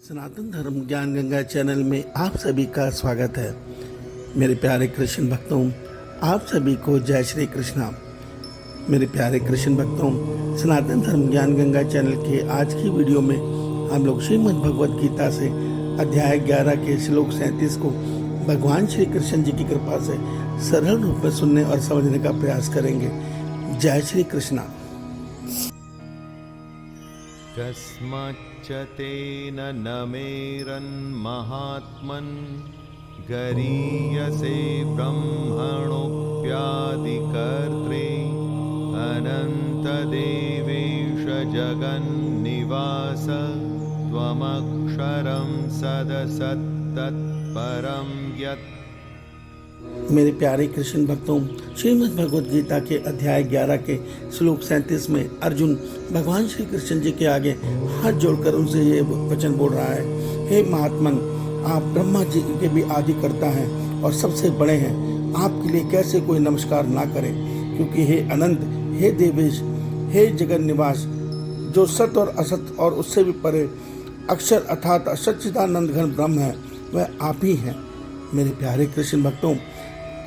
सनातन धर्म ज्ञान गंगा चैनल में आप सभी का स्वागत है। मेरे प्यारे कृष्ण भक्तों, आप सभी को जय श्री कृष्णा। मेरे प्यारे कृष्ण भक्तों, सनातन धर्म ज्ञान गंगा चैनल के आज की वीडियो में हम लोग श्रीमद् भगवद गीता से अध्याय 11 के श्लोक 37 को भगवान श्री कृष्ण जी की कृपा से सरल रूप में सुनने और समझने का प्रयास करेंगे। जय श्री कृष्णा। कस्मच्च तेन न मेरन्महात्मन् गरीयसे ब्रह्मणोऽप्यादिकर्त्रे अनन्तदेवेश जगन्निवास त्वमक्षरं सदसत्तत्परं यत्। मेरे प्यारे कृष्ण भक्तों, श्रीमद् भगवद गीता के अध्याय 11 के श्लोक 37 में अर्जुन भगवान श्री कृष्ण जी के आगे हाथ जोड़कर उनसे ये वचन बोल रहा है। हे महात्मन, आप ब्रह्मा जी के भी आदि करता हैं और सबसे बड़े हैं। आपके लिए कैसे कोई नमस्कार ना करे, क्योंकि हे अनंत, हे देवेश, हे जगन निवास, जो सत और असत और उससे भी परे अक्षर अर्थात सच्चिदानंद घन ब्रह्म है, वह आप ही हैं। मेरे प्यारे कृष्ण भक्तों,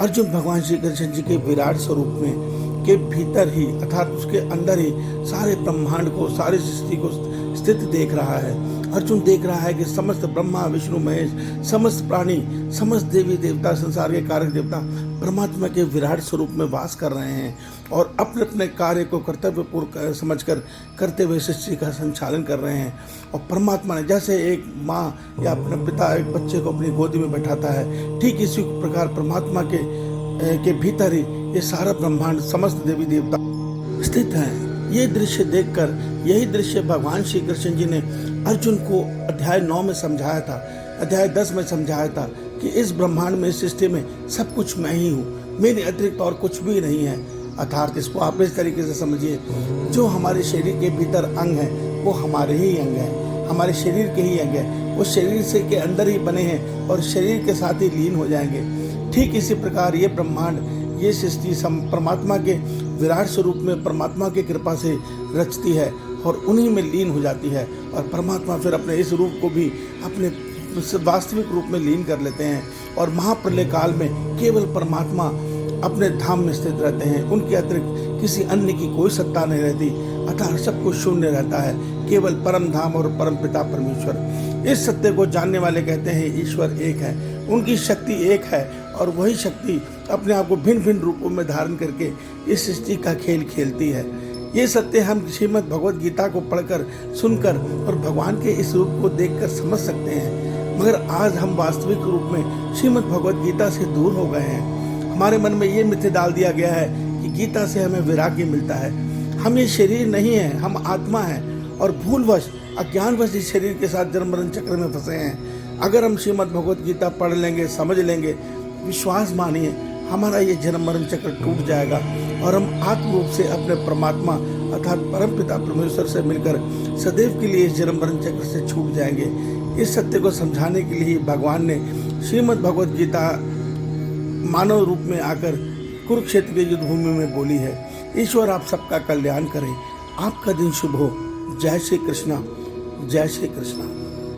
अर्जुन भगवान श्री कृष्ण जी के विराट स्वरूप में के भीतर ही अर्थात उसके अंदर ही सारे ब्रह्मांड को, सारी सृष्टि को स्थित देख रहा है। अर्जुन देख रहा है कि समस्त ब्रह्मा विष्णु महेश, समस्त प्राणी, समस्त देवी देवता, संसार के कारक देवता परमात्मा के विराट स्वरूप में वास कर रहे हैं और अपने अपने कार्य को कर्तव्यपूर्ण समझकर करते हुए सृष्टि का संचालन कर रहे हैं। और परमात्मा ने जैसे एक माँ या अपने पिता एक बच्चे को अपनी गोदी में बैठाता है, ठीक इसी प्रकार परमात्मा के भीतर ही ये सारा ब्रह्मांड, समस्त देवी देवता स्थित है। ये दृश्य देखकर, यही दृश्य भगवान श्री कृष्ण जी ने अर्जुन को अध्याय 9 में समझाया था, अध्याय 10 में समझाया था कि इस ब्रह्मांड में, इस सृष्टि में सब कुछ मैं ही हूँ, मेरे अतिरिक्त और कुछ भी नहीं है। अर्थात इसको आप इस तरीके से समझिए, जो हमारे शरीर के भीतर अंग है वो हमारे ही अंग है, हमारे शरीर के ही अंग है, वो शरीर से के अंदर ही बने हैं और शरीर के साथ ही लीन हो जाएंगे। ठीक इसी प्रकार ये ब्रह्मांड, ये सृष्टि परमात्मा के विराट स्वरूप में परमात्मा की कृपा से रचती है और उन्हीं में लीन हो जाती है। और परमात्मा फिर अपने इस रूप को भी अपने वास्तविक रूप में लीन कर लेते हैं और महाप्रलय काल में केवल परमात्मा अपने धाम में स्थित रहते हैं। उनके अतिरिक्त किसी अन्य की कोई सत्ता नहीं रहती, अतः सब कुछ शून्य रहता है, केवल परम धाम और परम पिता परमेश्वर। इस सत्य को जानने वाले कहते हैं ईश्वर एक है, उनकी शक्ति एक है और वही शक्ति अपने आप को भिन्न भिन्न रूपों में धारण करके इस सृष्टि का खेल खेलती है। ये सत्य हम श्रीमद् भगवद गीता को पढ़कर, सुनकर और भगवान के इस रूप को देखकर समझ सकते हैं। मगर आज हम वास्तविक रूप में श्रीमद् भगवद गीता से दूर हो गए हैं। हमारे मन में ये मिथ्या डाल दिया गया है कि गीता से हमें वैराग्य मिलता है। हम ये शरीर नहीं है, हम आत्मा हैं और भूलवश, अज्ञानवश इस शरीर के साथ जन्म मरण चक्र में फंसे हैं। अगर हम श्रीमद् भगवद गीता पढ़ लेंगे, समझ लेंगे, विश्वास मानिए, हमारा ये जन्म मरण चक्र टूट जाएगा और हम आत्म रूप से अपने परमात्मा अर्थात परम पिता परमेश्वर से मिलकर सदैव के लिए इस जन्म मरण चक्र से छूट जाएंगे। इस सत्य को समझाने के लिए भगवान ने श्रीमद् भगवद गीता मानव रूप में आकर कुरुक्षेत्र की युद्ध भूमि में बोली है। ईश्वर आप सबका कल्याण करे, आपका दिन शुभ हो। जय श्री कृष्णा, जय श्री कृष्णा।